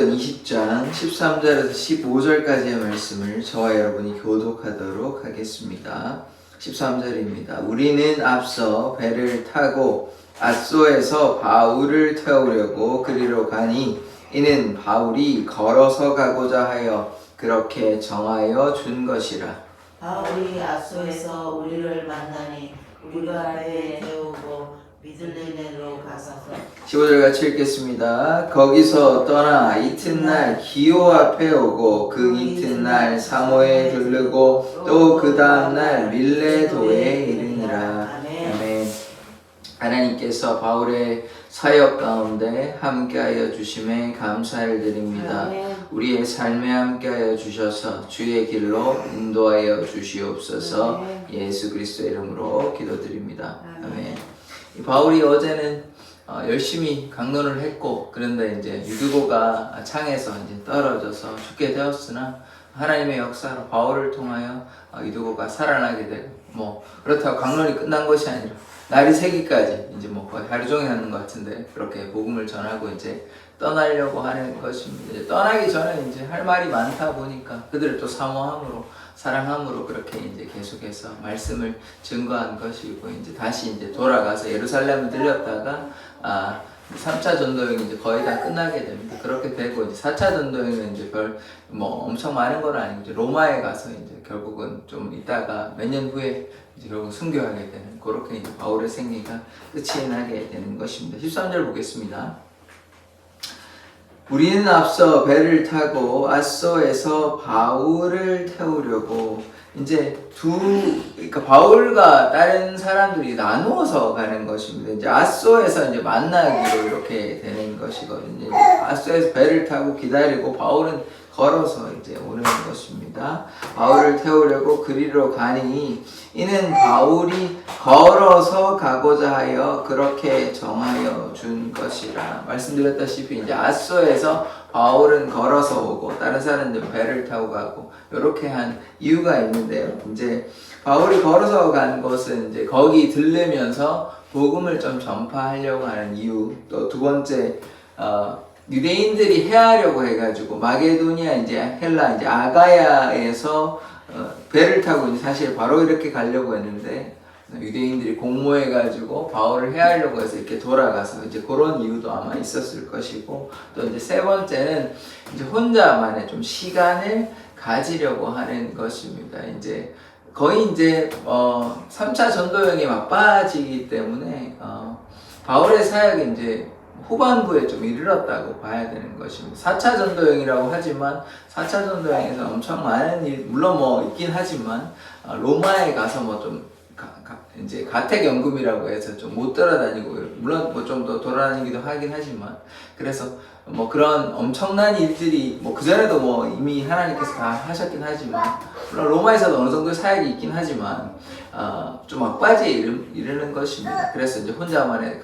사도행전 20장 13절에서 15절까지의 말씀을 저와 여러분이 교독하도록 하겠습니다. 13절입니다. 우리는 앞서 배를 타고 앗소에서 바울을 태우려고 그리로 가니 이는 바울이 걸어서 가고자 하여 그렇게 정하여 준 것이라. 바울이 앗소에서 우리를 만나니 우리가 배에 태우고 미들레네로 가서 15절 같이 읽겠습니다. 거기서 떠나 이튿날 기호 앞에 오고 그 이튿날 사모에 들르고 또 그 다음날 밀레도에 이르니라. 아멘. 하나님께서 바울의 사역 가운데 함께하여 주심에 감사를 드립니다. 우리의 삶에 함께하여 주셔서 주의 길로 인도하여 주시옵소서. 예수 그리스도의 이름으로 기도드립니다. 아멘. 바울이 어제는 열심히 강론을 했고, 그런데 이제 유두고가 창에서 이제 떨어져서 죽게 되었으나 하나님의 역사로 바울을 통하여 유두고가 살아나게 되고, 그렇다고 강론이 끝난 것이 아니라 날이 새기까지 이제 거의 하루 종일 하는 것 같은데 그렇게 복음을 전하고 이제 떠나려고 하는 것입니다. 이제 떠나기 전에 이제 할 말이 많다 보니까 그들을 또 사모함으로 사랑함으로 그렇게 이제 계속해서 말씀을 증거한 것이고, 이제 다시 이제 돌아가서 예루살렘을 들렸다가 3차 전도행이 이제 거의 다 끝나게 됩니다. 그렇게 되고 이제 4차 전도행은 이제 엄청 많은 건 아니고 이제 로마에 가서 이제 결국은 좀 있다가 몇 년 후에 이제 결국 순교하게 되는, 그렇게 이제 바울의 생애가 끝이 나게 되는 것입니다. 13절 보겠습니다. 우리는 앞서 배를 타고 앗소에서 바울을 태우려고 이제 그러니까 바울과 다른 사람들이 나누어서 가는 것입니다. 이제 앗소에서 이제 만나기로 이렇게 되는 것이거든요. 앗소에서 배를 타고 기다리고 바울은 걸어서 이제 오는 것입니다. 바울을 태우려고 그리로 가니 이는 바울이 걸어서 가고자 하여 그렇게 정하여 준 것이라. 말씀드렸다시피 이제 앗소에서 바울은 걸어서 오고 다른 사람들은 배를 타고 가고 이렇게 한 이유가 있는데요. 이제 바울이 걸어서 간 것은 이제 거기 들르면서 복음을 좀 전파하려고 하는 이유, 또 두 번째 유대인들이 해하려고 해가지고 마게도니아 이제 헬라 이제 아가야에서 배를 타고 이제 사실 바로 이렇게 가려고 했는데 유대인들이 공모해가지고 바울을 해하려고 해서 이렇게 돌아가서 이제 그런 이유도 아마 있었을 것이고, 또 이제 세 번째는 이제 혼자만의 좀 시간을 가지려고 하는 것입니다. 이제 거의 이제 3차 전도여행에 막빠지기 때문에 바울의 사역이 이제 후반부에 좀 이르렀다고 봐야 되는 것입니다. 4차 전도여행이라고 하지만 4차 전도여행에서 엄청 많은 일, 물론 있긴 하지만 로마에 가서 좀 이제 가택연금이라고 해서 좀 못 돌아다니고, 물론 좀 더 돌아다니기도 하긴 하지만, 그래서 그런 엄청난 일들이 그전에도 이미 하나님께서 다 하셨긴 하지만, 물론 로마에서도 어느 정도 사역이 있긴 하지만 좀 막바지에 이르는 것입니다. 그래서 이제 혼자만의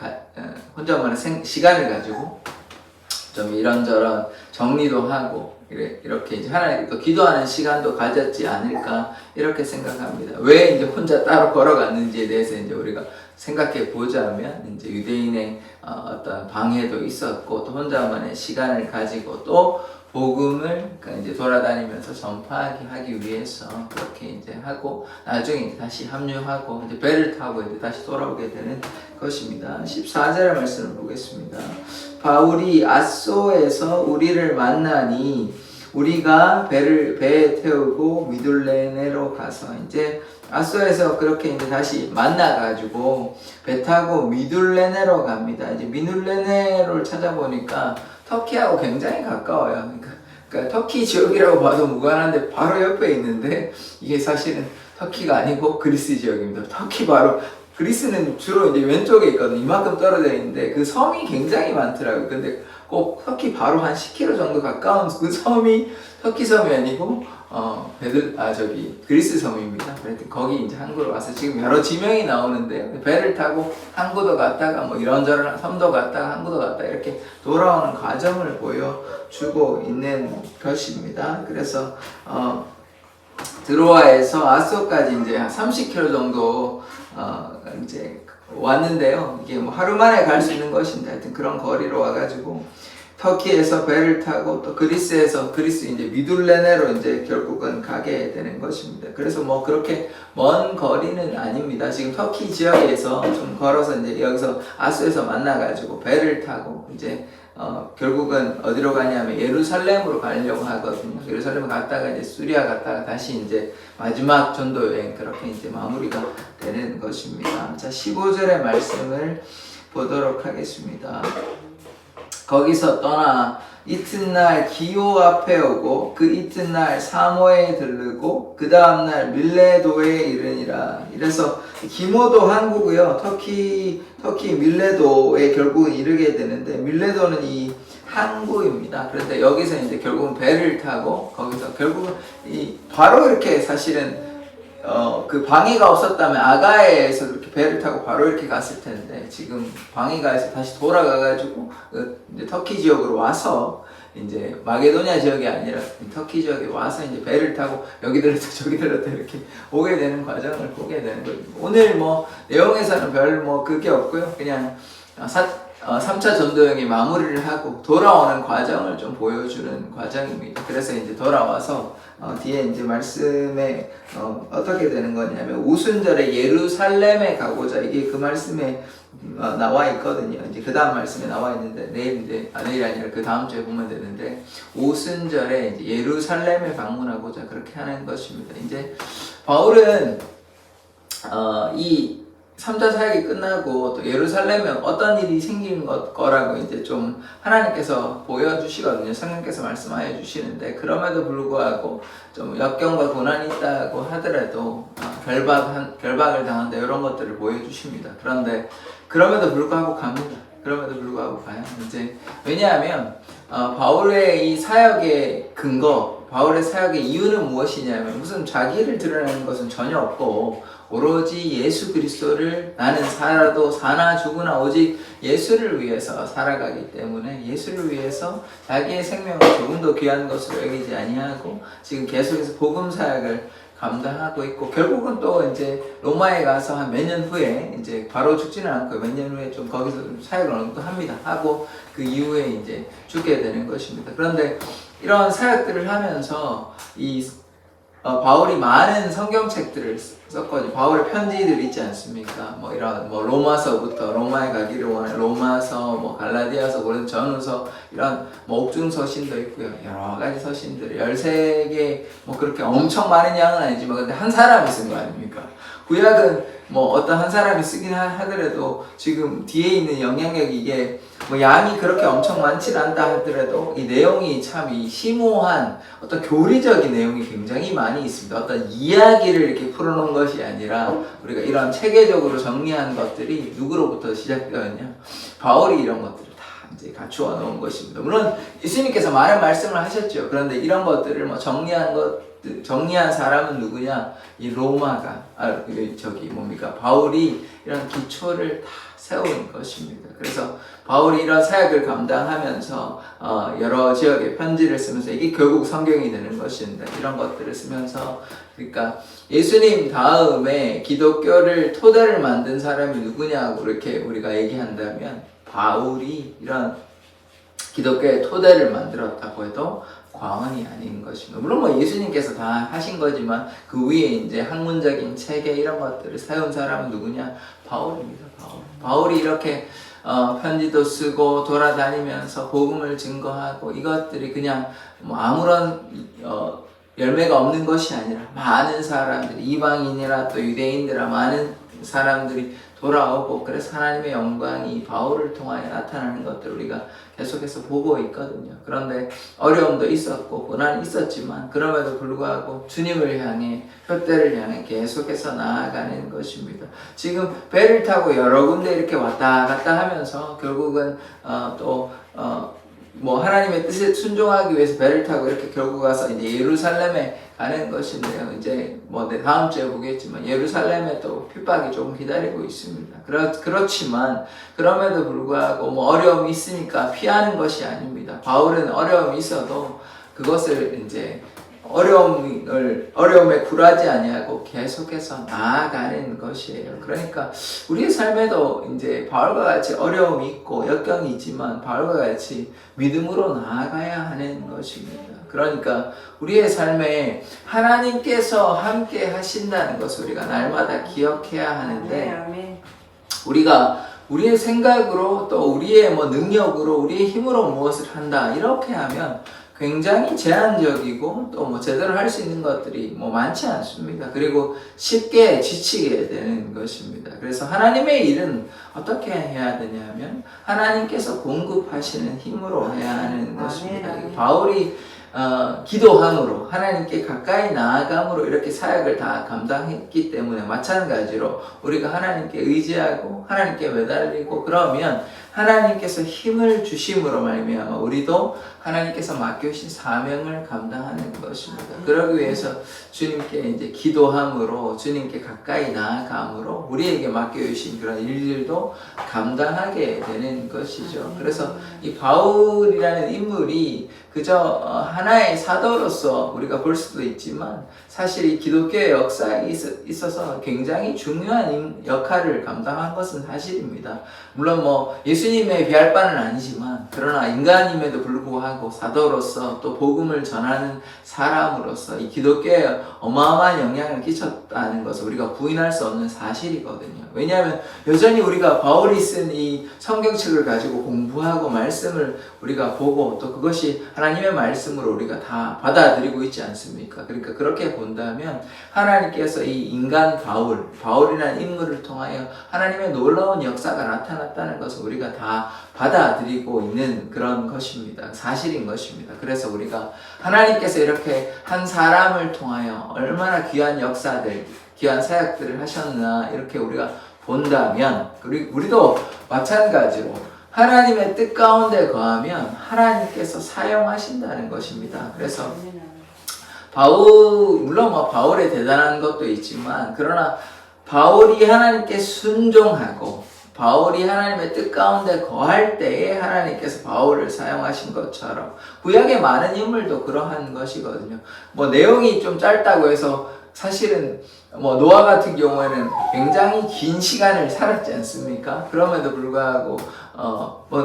시간을 가지고 좀 이런저런 정리도 하고 이렇게 이제 하나님께 또 기도하는 시간도 가졌지 않을까 이렇게 생각합니다. 왜 이제 혼자 따로 걸어갔는지에 대해서 이제 우리가 생각해 보자면, 이제 유대인의 어떤 방해도 있었고, 또 혼자만의 시간을 가지고 또 복음을 이제 돌아다니면서 전파하기 위해서 그렇게 이제 하고, 나중에 다시 합류하고 이제 배를 타고 이제 다시 돌아오게 되는 것입니다. 14절의 말씀을 보겠습니다. 바울이 앗소에서 우리를 만나니 우리가 배에 태우고 미둘레네로 가서, 이제 앗소에서 그렇게 이제 다시 만나가지고 배 타고 미둘레네로 갑니다. 이제 미둘레네를 찾아보니까 터키하고 굉장히 가까워요. 그러니까 터키 지역이라고 봐도 무관한데 바로 옆에 있는데, 이게 사실은 터키가 아니고 그리스 지역입니다. 터키 바로, 그리스는 주로 이제 왼쪽에 있거든요. 이만큼 떨어져 있는데 그 섬이 굉장히 많더라고요. 근데 꼭 터키 바로 한 10km 정도 가까운 그 섬이 터키 섬이 아니고 그리스 섬입니다. 그래서 거기 이제 항구로 와서 지금 여러 지명이 나오는데, 배를 타고 항구도 갔다가 이런저런 섬도 갔다가 항구도 갔다가 이렇게 돌아오는 과정을 보여주고 있는 것입니다. 그래서 드로아에서 앗소까지 이제 한 30km 정도 이제 왔는데요. 이게 하루 만에 갈 수 있는 것인데, 하여튼 그런 거리로 와가지고 터키에서 배를 타고 또 그리스에서 그리스 이제 미둘레네로 이제 결국은 가게 되는 것입니다. 그래서 뭐 그렇게 먼 거리는 아닙니다. 지금 터키 지역에서 좀 걸어서 이제 여기서 아수에서 만나가지고 배를 타고 이제 결국은 어디로 가냐면 예루살렘으로 가려고 하거든요. 예루살렘 갔다가 이제 수리아 갔다가 다시 이제 마지막 전도 여행 그렇게 이제 마무리가 되는 것입니다. 자, 15절의 말씀을 보도록 하겠습니다. 거기서 떠나 이튿날 기호 앞에 오고 그 이튿날 사모에 들르고 그 다음날 밀레도에 이르니라. 이래서 기모도 항구고요. 터키 밀레도에 결국은 이르게 되는데 밀레도는 이 항구입니다. 그런데 여기서 이제 결국은 배를 타고 거기서 결국은 바로 이렇게 사실은 그 방해가 없었다면 아가에에서 그렇게 배를 타고 바로 이렇게 갔을 텐데 지금 방해가 해서 다시 돌아가가지고 이제 터키 지역으로 와서 이제 마게도니아 지역이 아니라 터키 지역에 와서 이제 배를 타고 여기 들었다 저기 들었다 이렇게 오게 되는 과정을 보게 되는 거죠. 오늘 뭐 내용에서는 별 뭐 그게 없고요. 그냥 3차 전도여행이 마무리를 하고 돌아오는 과정을 좀 보여주는 과정입니다. 그래서 이제 돌아와서 뒤에 이제 말씀에 어떻게 되는 거냐면 오순절에 예루살렘에 가고자 이게 그 말씀에 나와 있거든요. 이제 그 다음 말씀에 나와 있는데 내일이 아니라 그 다음 주에 보면 되는데 오순절에 이제 예루살렘에 방문하고자 그렇게 하는 것입니다. 이제 바울은 이 3차 사역이 끝나고 또 예루살렘에 어떤 일이 생긴 거라고 이제 좀 하나님께서 보여주시거든요. 성령께서 말씀하여 주시는데 그럼에도 불구하고 좀 역경과 고난이 있다고 하더라도 결박을 당한다 이런 것들을 보여주십니다. 그런데 그럼에도 불구하고 갑니다. 그럼에도 불구하고 가요. 이제 왜냐하면 바울의 이 사역의 근거, 바울의 사역의 이유는 무엇이냐면 무슨 자기를 드러내는 것은 전혀 없고 오로지 예수 그리스도를 나는 살아도 사나 죽으나 오직 예수를 위해서 살아가기 때문에 예수를 위해서 자기의 생명을 조금도 귀한 것으로 여기지 아니하고 지금 계속해서 복음 사역을 감당하고 있고 결국은 또 이제 로마에 가서 한 몇 년 후에 이제 바로 죽지는 않고 몇 년 후에 좀 거기서 좀 사역을 어느 정도 합니다. 하고 그 이후에 이제 죽게 되는 것입니다. 그런데 이런 사역들을 하면서 바울이 많은 성경책들을 썼거든요. 바울의 편지들 있지 않습니까? 뭐 이런 로마서부터 로마에 가기를 원해 로마서, 뭐 갈라디아서, 고린도 전후서 이런 뭐 옥중 서신도 있고요. 여러 가지 서신들 13개 뭐 그렇게 엄청 많은 양은 아니지만 근데 한 사람이 쓴 거 아닙니까? 구약은 뭐 어떤 한 사람이 쓰긴 하더라도 지금 뒤에 있는 영향력이 이게 뭐 양이 그렇게 엄청 많지 않다 하더라도 이 내용이 참 이 심오한 어떤 교리적인 내용이 굉장히 많이 있습니다. 어떤 이야기를 이렇게 풀어놓은 것이 아니라 우리가 이런 체계적으로 정리한 것들이 누구로부터 시작되었냐? 바울이 이런 것들을 다 이제 갖추어 놓은 것입니다. 물론 예수님께서 많은 말씀을 하셨죠. 그런데 이런 것들을 뭐 정리한 사람은 누구냐? 이 로마가 바울이 이런 기초를 다 세운 것입니다. 그래서 바울이 이런 사역을 감당하면서 여러 지역에 편지를 쓰면서 이게 결국 성경이 되는 것인데 이런 것들을 쓰면서 그러니까 예수님 다음에 기독교를 토대를 만든 사람이 누구냐고 이렇게 우리가 얘기한다면 바울이 이런 기독교의 토대를 만들었다고 해도 과언이 아닌 것입니다. 물론 뭐 예수님께서 다 하신 거지만 그 위에 이제 학문적인 체계 이런 것들을 세운 사람은 누구냐? 바울입니다. 바울이 이렇게 편지도 쓰고 돌아다니면서 복음을 증거하고 이것들이 그냥 뭐 아무런 열매가 없는 것이 아니라 많은 사람들이 이방인이라 또 유대인들아 많은 사람들이 돌아오고 그래서 하나님의 영광이 바울을 통하여 나타나는 것들을 우리가 계속해서 보고 있거든요. 그런데 어려움도 있었고 고난이 있었지만 그럼에도 불구하고 주님을 향해 표대를 향해 계속해서 나아가는 것입니다. 지금 배를 타고 여러 군데 이렇게 왔다 갔다 하면서 결국은 뭐 하나님의 뜻에 순종하기 위해서 배를 타고 이렇게 결국 가서 이제 예루살렘에 가는 것인데요. 이제 뭐 다음 주에 보겠지만 예루살렘에 또 핍박이 조금 기다리고 있습니다. 그렇지만 그럼에도 불구하고 뭐 어려움이 있으니까 피하는 것이 아닙니다. 바울은 어려움이 있어도 그것을 이제 어려움에 굴하지 아니하고 계속해서 나아가는 것이에요. 그러니까 우리의 삶에도 이제 바울과 같이 어려움이 있고 역경이 있지만 바울과 같이 믿음으로 나아가야 하는 것입니다. 그러니까 우리의 삶에 하나님께서 함께 하신다는 것을 우리가 날마다 기억해야 하는데, 우리가 우리의 생각으로 또 우리의 능력으로 우리의 힘으로 무엇을 한다 이렇게 하면 굉장히 제한적이고 또 제대로 할 수 있는 것들이 많지 않습니다. 그리고 쉽게 지치게 되는 것입니다. 그래서 하나님의 일은 어떻게 해야 되냐면 하나님께서 공급하시는 힘으로 해야 하는 것입니다. 바울이 기도함으로 하나님께 가까이 나아감으로 이렇게 사역을 다 감당했기 때문에 마찬가지로 우리가 하나님께 의지하고 하나님께 매달리고 그러면 하나님께서 힘을 주심으로 말미암아 우리도 하나님께서 맡겨주신 사명을 감당하는 것입니다. 그러기 위해서 주님께 이제 기도함으로 주님께 가까이 나아감으로 우리에게 맡겨주신 그런 일들도 감당하게 되는 것이죠. 그래서 이 바울이라는 인물이 그저 하나의 사도로서 우리가 볼 수도 있지만 사실 이 기독교의 역사에 있어서 굉장히 중요한 역할을 감당한 것은 사실입니다. 물론 예수님에 비할 바는 아니지만 그러나 인간임에도 불구하고 사도로서 또 복음을 전하는 사람으로서 이 기독교에 어마어마한 영향을 끼쳤다는 것을 우리가 부인할 수 없는 사실이거든요. 왜냐하면 여전히 우리가 바울이 쓴 이 성경책을 가지고 공부하고 말씀을 우리가 보고 또 그것이 하나님의 말씀으로 우리가 다 받아들이고 있지 않습니까? 그러니까 그렇게 본다면 하나님께서 이 인간 바울이라는 인물을 통하여 하나님의 놀라운 역사가 나타났다는 것을 우리가 다 받아들이고 있는 그런 것입니다. 사실인 것입니다. 그래서 우리가 하나님께서 이렇게 한 사람을 통하여 얼마나 귀한 역사들, 귀한 사역들을 하셨나 이렇게 우리가 본다면 우리도 마찬가지로 하나님의 뜻 가운데 거하면 하나님께서 사용하신다는 것입니다. 그래서 물론 바울의 대단한 것도 있지만 그러나 바울이 하나님께 순종하고 바울이 하나님의 뜻 가운데 거할 때에 하나님께서 바울을 사용하신 것처럼 구약의 많은 인물도 그러한 것이거든요. 내용이 좀 짧다고 해서 사실은 노아 같은 경우에는 굉장히 긴 시간을 살았지 않습니까? 그럼에도 불구하고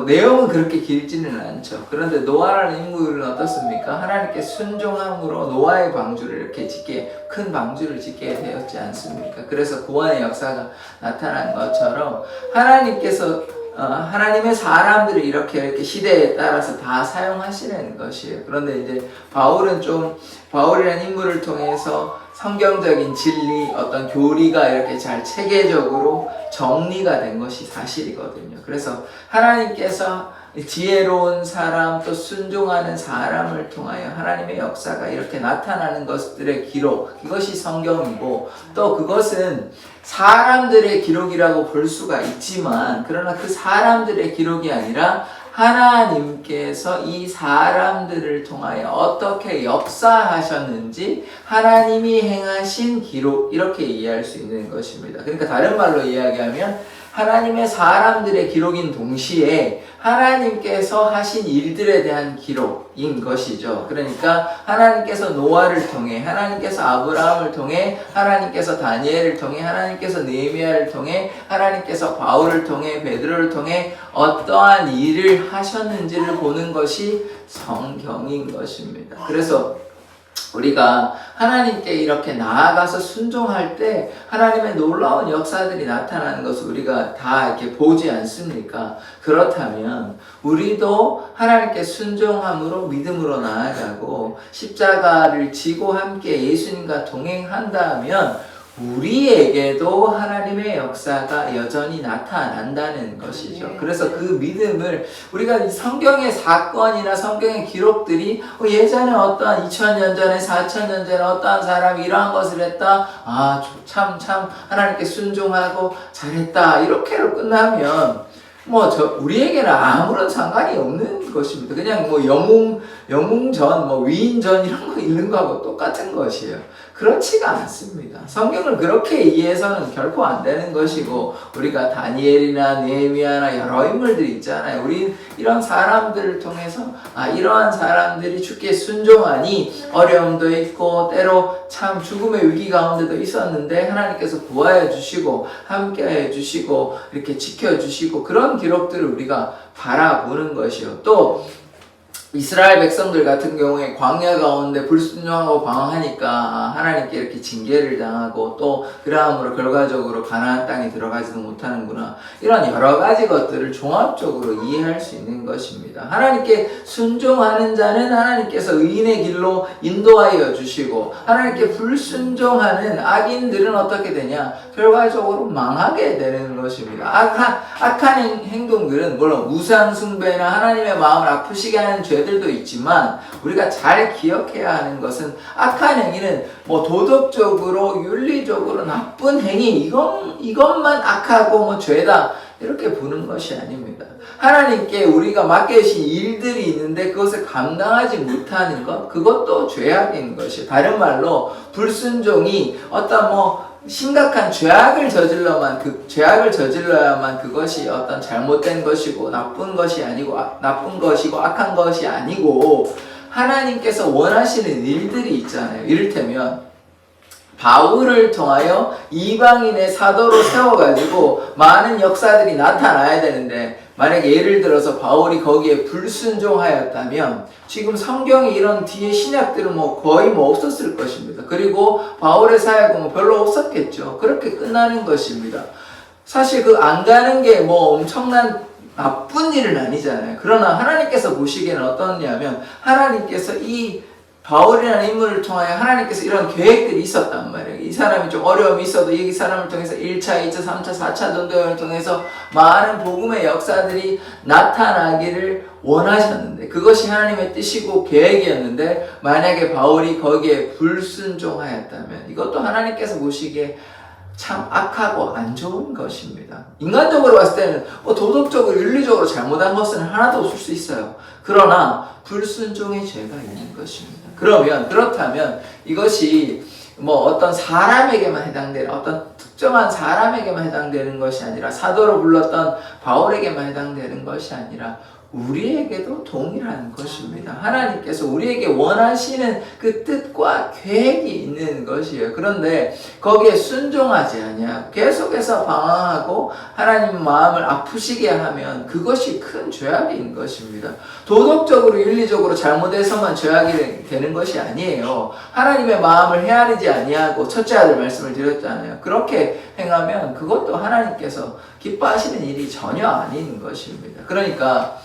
내용은 그렇게 길지는 않죠. 그런데 노아라는 인물은 어떻습니까? 하나님께 순종함으로 노아의 방주를 이렇게 큰 방주를 짓게 되었지 않습니까? 그래서 구원의 역사가 나타난 것처럼 하나님께서 하나님의 사람들을 이렇게 시대에 따라서 다 사용하시는 것이에요. 그런데 이제 바울이라는 인물을 통해서 성경적인 진리, 어떤 교리가 이렇게 잘 체계적으로 정리가 된 것이 사실이거든요. 그래서 하나님께서 지혜로운 사람 또 순종하는 사람을 통하여 하나님의 역사가 이렇게 나타나는 것들의 기록, 이것이 성경이고 또 그것은 사람들의 기록이라고 볼 수가 있지만 그러나 그 사람들의 기록이 아니라 하나님께서 이 사람들을 통하여 어떻게 역사하셨는지 하나님이 행하신 기록, 이렇게 이해할 수 있는 것입니다. 그러니까 다른 말로 이야기하면 하나님의 사람들의 기록인 동시에 하나님께서 하신 일들에 대한 기록인 것이죠. 그러니까 하나님께서 노아를 통해, 하나님께서 아브라함을 통해, 하나님께서 다니엘을 통해, 하나님께서 느헤미야를 통해, 하나님께서 바울을 통해, 베드로를 통해 어떠한 일을 하셨는지를 보는 것이 성경인 것입니다. 그래서 우리가 하나님께 이렇게 나아가서 순종할 때 하나님의 놀라운 역사들이 나타나는 것을 우리가 다 이렇게 보지 않습니까? 그렇다면 우리도 하나님께 순종함으로 믿음으로 나아가고 십자가를 지고 함께 예수님과 동행한다면 우리에게도 하나님의 역사가 여전히 나타난다는 것이죠. 그래서 그 믿음을 우리가 성경의 사건이나 성경의 기록들이 예전에 어떠한 2000년 전에 4000년 전에 어떠한 사람이 이러한 것을 했다, 참 하나님께 순종하고 잘했다 이렇게로 끝나면 우리에게는 아무런 상관이 없는 것입니다. 그냥 영웅전, 위인전 이런 거 읽는 거하고 똑같은 것이에요. 그렇지가 않습니다. 성경을 그렇게 이해해서는 결코 안 되는 것이고, 우리가 다니엘이나 느헤미야나 여러 인물들이 있잖아요. 우리 이런 사람들을 통해서 이러한 사람들이 주께 순종하니 어려움도 있고 때로 참 죽음의 위기 가운데도 있었는데 하나님께서 구하여 주시고 함께하여 주시고 이렇게 지켜주시고, 그런 기록들을 우리가 바라보는 것이요. 또 이스라엘 백성들 같은 경우에 광야 가운데 불순종하고 방황하니까 하나님께 이렇게 징계를 당하고, 또 그러함으로 결과적으로 가나안 땅에 들어가지도 못하는구나, 이런 여러 가지 것들을 종합적으로 이해할 수 있는 것입니다. 하나님께 순종하는 자는 하나님께서 의인의 길로 인도하여 주시고, 하나님께 불순종하는 악인들은 어떻게 되냐, 결과적으로 망하게 되는 것입니다. 악한 행동들은 물론 우상 숭배나 하나님의 마음을 아프시게 하는 죄들도 있지만, 우리가 잘 기억해야 하는 것은 악한 행위는 뭐 도덕적으로 윤리적으로 나쁜 행위, 이것만 악하고 뭐 죄다 이렇게 보는 것이 아닙니다. 하나님께 우리가 맡겨주신 일들이 있는데 그것을 감당하지 못하는 것, 그것도 죄악인 것이에요. 다른 말로 불순종이 어떤 심각한 죄악을 저질러야만 그것이 어떤 잘못된 것이고 나쁜 것이고 악한 것이 아니고, 하나님께서 원하시는 일들이 있잖아요. 이를테면 바울을 통하여 이방인의 사도로 세워가지고 많은 역사들이 나타나야 되는데, 만약에 예를 들어서 바울이 거기에 불순종하였다면 지금 성경에 이런 뒤에 신약들은 거의 없었을 것입니다. 그리고 바울의 사역은 별로 없었겠죠. 그렇게 끝나는 것입니다. 사실 안 가는 게 엄청난 나쁜 일은 아니잖아요. 그러나 하나님께서 보시기에는 어떻냐면, 하나님께서 이 바울이라는 인물을 통하여 하나님께서 이런 계획들이 있었단 말이에요. 이 사람이 좀 어려움이 있어도 이 사람을 통해서 1차, 2차, 3차, 4차 전도여행을 통해서 많은 복음의 역사들이 나타나기를 원하셨는데, 그것이 하나님의 뜻이고 계획이었는데, 만약에 바울이 거기에 불순종하였다면 이것도 하나님께서 보시기에 참 악하고 안 좋은 것입니다. 인간적으로 봤을 때는 도덕적으로 윤리적으로 잘못한 것은 하나도 없을 수 있어요. 그러나 불순종의 죄가 있는 것입니다. 그렇다면 이것이 어떤 사람에게만 해당되는, 어떤 특정한 사람에게만 해당되는 것이 아니라, 사도로 불렀던 바울에게만 해당되는 것이 아니라 우리에게도 동일한 것입니다. 하나님께서 우리에게 원하시는 그 뜻과 계획이 있는 것이에요. 그런데 거기에 순종하지 아니하고 계속해서 방황하고 하나님 마음을 아프시게 하면 그것이 큰 죄악인 것입니다. 도덕적으로 윤리적으로 잘못해서만 죄악이 되는 것이 아니에요. 하나님의 마음을 헤아리지 아니하고, 첫째 아들 말씀을 드렸잖아요. 그렇게 행하면 그것도 하나님께서 기뻐하시는 일이 전혀 아닌 것입니다. 그러니까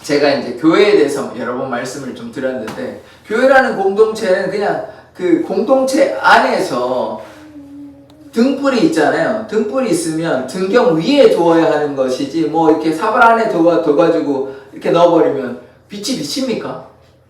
제가 이제 교회에 대해서 여러 번 말씀을 좀 드렸는데, 교회라는 공동체는 그냥 그 공동체 안에서 등불이 있잖아요. 등불이 있으면 등경 위에 두어야 하는 것이지, 이렇게 사발 안에 둬가지고 이렇게 넣어버리면 빛이 비칩니까?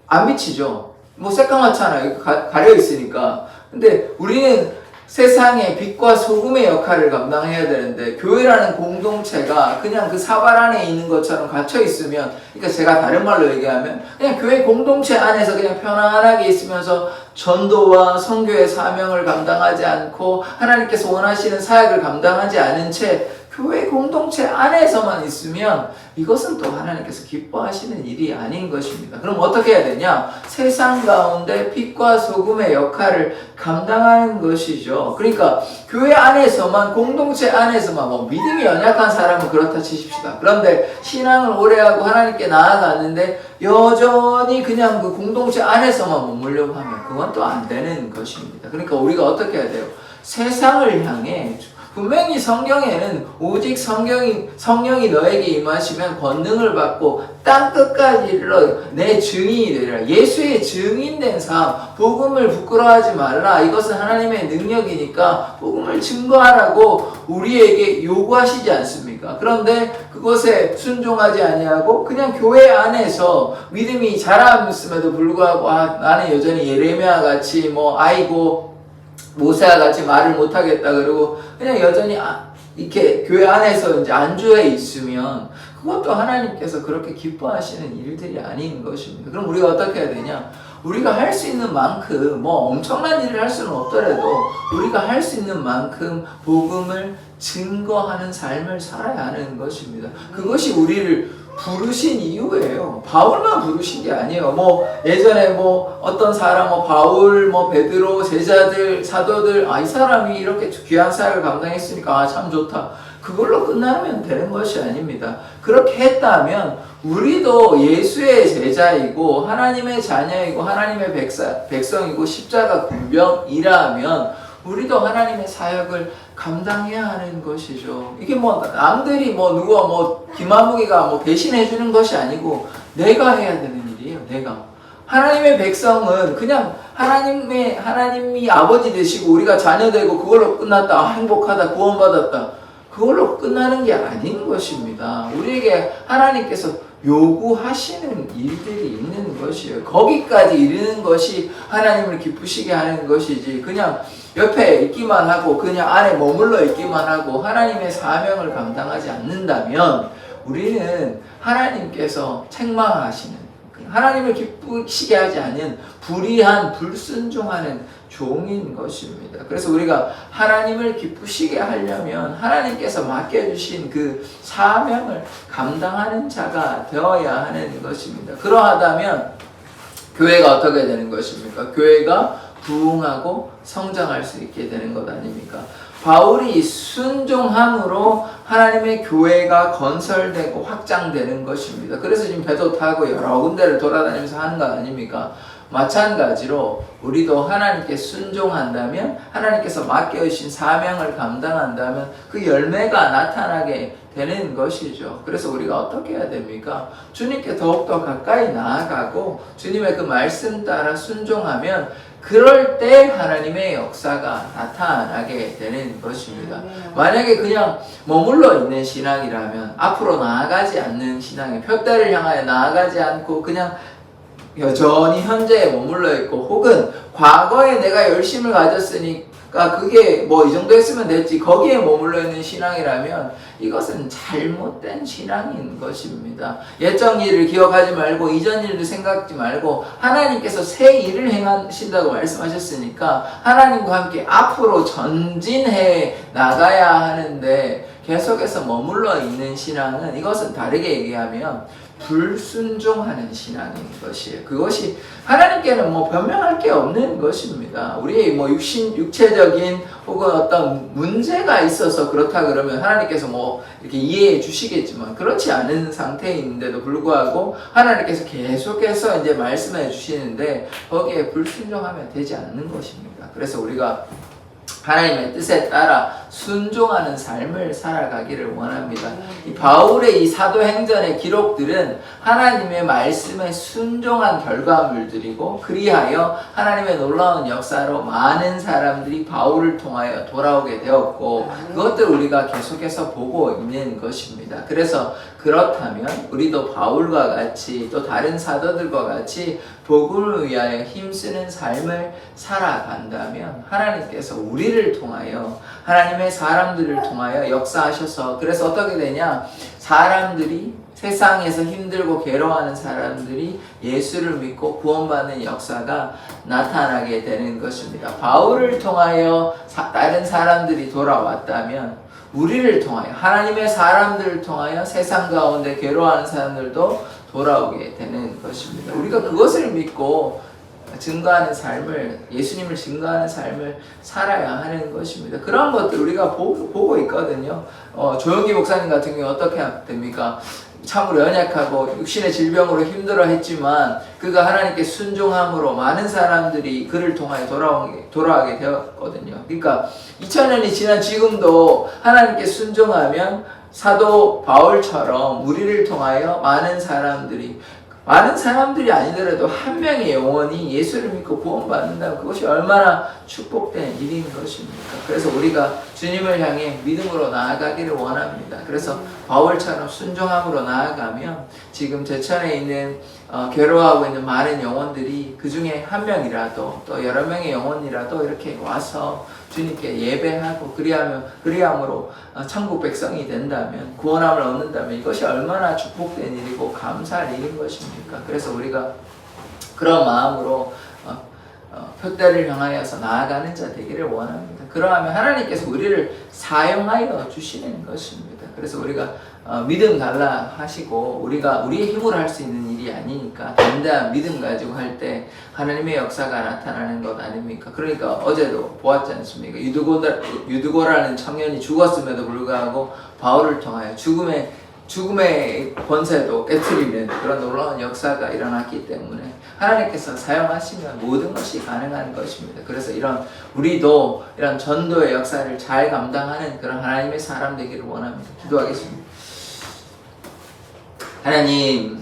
안 비치죠. 새까맣잖아요. 가려 있으니까. 근데 우리는 세상의 빛과 소금의 역할을 감당해야 되는데, 교회라는 공동체가 그냥 그 사발 안에 있는 것처럼 갇혀 있으면, 그러니까 제가 다른 말로 얘기하면 그냥 교회 공동체 안에서 그냥 편안하게 있으면서 전도와 선교의 사명을 감당하지 않고 하나님께서 원하시는 사역을 감당하지 않은 채 교회 공동체 안에서만 있으면 이것은 또 하나님께서 기뻐하시는 일이 아닌 것입니다. 그럼 어떻게 해야 되냐? 세상 가운데 빛과 소금의 역할을 감당하는 것이죠. 그러니까 교회 안에서만, 공동체 안에서만, 믿음이 연약한 사람은 그렇다 치십시다. 그런데 신앙을 오래하고 하나님께 나아갔는데 여전히 그냥 그 공동체 안에서만 머물려고 하면 그건 또 안 되는 것입니다. 그러니까 우리가 어떻게 해야 돼요? 세상을 향해, 분명히 성경에는 오직 성령이 너에게 임하시면 권능을 받고 땅끝까지 이르러 내 증인이 되리라. 예수의 증인된 삶, 복음을 부끄러워하지 말라. 이것은 하나님의 능력이니까 복음을 증거하라고 우리에게 요구하시지 않습니까? 그런데 그것에 순종하지 아니하고 그냥 교회 안에서 믿음이 자랐음에도 불구하고 나는 여전히 예레미야 같이 아이고 모세와 같이 말을 못하겠다 그러고 그냥 여전히 이렇게 교회 안에서 이제 안주해 있으면 그것도 하나님께서 그렇게 기뻐하시는 일들이 아닌 것입니다. 그럼 우리가 어떻게 해야 되냐? 우리가 할 수 있는 만큼 뭐 엄청난 일을 할 수는 없더라도 우리가 할 수 있는 만큼 복음을 증거하는 삶을 살아야 하는 것입니다. 그것이 우리를 부르신 이유예요. 바울만 부르신 게 아니에요. 뭐 예전에 뭐 어떤 사람 뭐 바울 뭐 베드로 제자들 사도들 이 사람이 이렇게 귀한 사역을 감당했으니까 참 좋다. 그걸로 끝나면 되는 것이 아닙니다. 그렇게 했다면 우리도 예수의 제자이고 하나님의 자녀이고 하나님의 백성이고 십자가 군병이라면 우리도 하나님의 사역을 감당해야 하는 것이죠. 이게 뭐 남들이 뭐 누가 뭐 김한무기가 뭐 대신해 주는 것이 아니고 내가 해야 되는 일이에요. 내가 하나님의 백성은 그냥 하나님이 아버지 되시고 우리가 자녀 되고 그걸로 끝났다. 행복하다. 구원받았다. 그걸로 끝나는 게 아닌 것입니다. 우리에게 하나님께서 요구하시는 일들이 있는 것이에요. 거기까지 이르는 것이 하나님을 기쁘시게 하는 것이지 그냥 옆에 있기만 하고 그냥 안에 머물러 있기만 하고 하나님의 사명을 감당하지 않는다면 우리는 하나님께서 책망하시는 하나님을 기쁘시게 하지 않은 불의한 불순종하는 종인 것입니다. 그래서 우리가 하나님을 기쁘시게 하려면 하나님께서 맡겨주신 그 사명을 감당하는 자가 되어야 하는 것입니다. 그러하다면 교회가 어떻게 되는 것입니까? 교회가 부흥하고 성장할 수 있게 되는 것 아닙니까? 바울이 순종함으로 하나님의 교회가 건설되고 확장되는 것입니다. 그래서 지금 배도 타고 여러 군데를 돌아다니면서 하는 것 아닙니까? 마찬가지로 우리도 하나님께 순종한다면 하나님께서 맡겨주신 사명을 감당한다면 그 열매가 나타나게 되는 것이죠. 그래서 우리가 어떻게 해야 됩니까? 주님께 더욱더 가까이 나아가고 주님의 그 말씀 따라 순종하면 그럴 때 하나님의 역사가 나타나게 되는 것입니다. 만약에 그냥 머물러 있는 신앙이라면 앞으로 나아가지 않는 신앙이 표대를 향하여 나아가지 않고 그냥 여전히 현재에 머물러 있고 혹은 과거에 내가 열심을 가졌으니까 그게 뭐 이 정도 했으면 됐지 거기에 머물러 있는 신앙이라면 이것은 잘못된 신앙인 것입니다. 옛적 일을 기억하지 말고 이전 일도 생각하지 말고 하나님께서 새 일을 행하신다고 말씀하셨으니까 하나님과 함께 앞으로 전진해 나가야 하는데 계속해서 머물러 있는 신앙은 이것은 다르게 얘기하면 불순종하는 신앙인 것이에요. 그것이 하나님께는 뭐 변명할 게 없는 것입니다. 우리의 뭐 육체적인 혹은 어떤 문제가 있어서 그렇다 그러면 하나님께서 뭐 이렇게 이해해 주시겠지만 그렇지 않은 상태인데도 불구하고 하나님께서 계속해서 이제 말씀해 주시는데 거기에 불순종하면 되지 않는 것입니다. 그래서 우리가 하나님의 뜻에 따라 순종하는 삶을 살아가기를 원합니다. 이 바울의 이 사도행전의 기록들은 하나님의 말씀에 순종한 결과물들이고 그리하여 하나님의 놀라운 역사로 많은 사람들이 바울을 통하여 돌아오게 되었고 그것들을 우리가 계속해서 보고 있는 것입니다. 그래서 그렇다면 우리도 바울과 같이 또 다른 사도들과 같이 복음을 위하여 힘쓰는 삶을 살아간다면 하나님께서 우리를 통하여 하나님의 사람들을 통하여 역사하셔서 그래서 어떻게 되냐 사람들이 세상에서 힘들고 괴로워하는 사람들이 예수를 믿고 구원받는 역사가 나타나게 되는 것입니다. 바울을 통하여 다른 사람들이 돌아왔다면 우리를 통하여 하나님의 사람들을 통하여 세상 가운데 괴로워하는 사람들도 돌아오게 되는 것입니다. 우리가 그것을 믿고 증거하는 삶을 예수님을 증거하는 삶을 살아야 하는 것입니다. 그런 것들 우리가 보고 있거든요. 조영기 목사님 같은 경우 어떻게 됩니까? 참으로 연약하고 육신의 질병으로 힘들어했지만 그가 하나님께 순종함으로 많은 사람들이 그를 통하여 돌아가게 되었거든요. 그러니까 2000년이 지난 지금도 하나님께 순종하면 사도 바울처럼 우리를 통하여 많은 사람들이 아니더라도 한 명의 영혼이 예수를 믿고 구원받는다면 그것이 얼마나 축복된 일인 것입니까? 그래서 우리가 주님을 향해 믿음으로 나아가기를 원합니다. 그래서 바울처럼 순종함으로 나아가면 지금 제천에 있는 괴로워하고 있는 많은 영혼들이 그 중에 한 명이라도 또 여러 명의 영혼이라도 이렇게 와서 주님께 예배하고 그리함으로 천국 백성이 된다면 구원함을 얻는다면 이것이 얼마나 축복된 일이고 감사할 일인 것입니까? 그래서 우리가 그런 마음으로 표대를 향하여서 나아가는 자 되기를 원합니다. 그러하면 하나님께서 우리를 사용하여 주시는 것입니다. 그래서 우리가 믿음 달라 하시고 우리가 우리의 힘으로 할 수 있는 일이 아니니까 단단한 믿음 가지고 할 때 하나님의 역사가 나타나는 것 아닙니까? 그러니까 어제도 보았지 않습니까? 유두고라는 청년이 죽었음에도 불구하고 바울을 통하여 죽음의 권세도 깨트리는 그런 놀라운 역사가 일어났기 때문에 하나님께서 사용하시면 모든 것이 가능한 것입니다. 그래서 우리도 이런 전도의 역사를 잘 감당하는 그런 하나님의 사람 되기를 원합니다. 기도하겠습니다.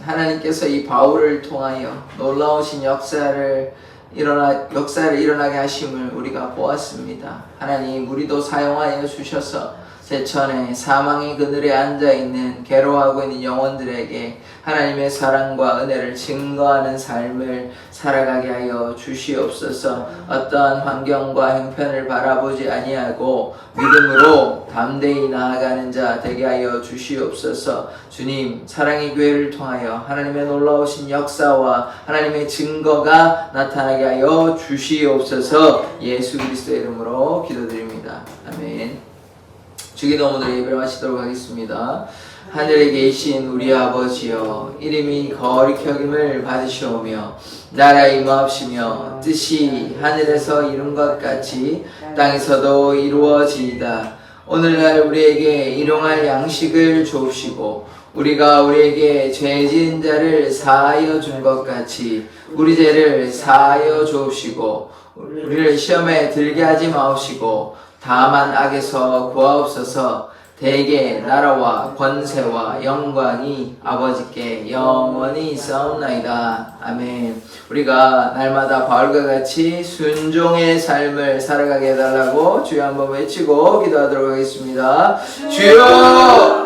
하나님께서 이 바울을 통하여 놀라우신 역사를 일어나게 하심을 우리가 보았습니다. 하나님, 우리도 사용하여 주셔서 제천에 사망의 그늘에 앉아있는 괴로워하고 있는 영혼들에게 하나님의 사랑과 은혜를 증거하는 삶을 살아가게 하여 주시옵소서. 어떠한 환경과 형편을 바라보지 아니하고 믿음으로 담대히 나아가는 자 되게 하여 주시옵소서. 주님, 사랑의 교회를 통하여 하나님의 놀라우신 역사와 하나님의 증거가 나타나게 하여 주시옵소서. 예수 그리스도의 이름으로 기도드립니다. 아멘. 주기도문으로 예배를 마치도록 하겠습니다. 하늘에 계신 우리 아버지여, 이름이 거룩히 여김을 받으시오며 나라 임하옵시며 뜻이 하늘에서 이룬 것 같이 땅에서도 이루어지이다. 오늘날 우리에게 일용할 양식을 주옵시고 우리가 우리에게 죄 지은 자를 사하여 준 것 같이 우리 죄를 사하여 주옵시고 우리를 시험에 들게 하지 마옵시고 다만 악에서 구하옵소서. 대개 나라와 권세와 영광이 아버지께 영원히 있사옵나이다. 아멘. 우리가 날마다 바울과 같이 순종의 삶을 살아가게 해달라고 주여 한번 외치고 기도하도록 하겠습니다. 주여!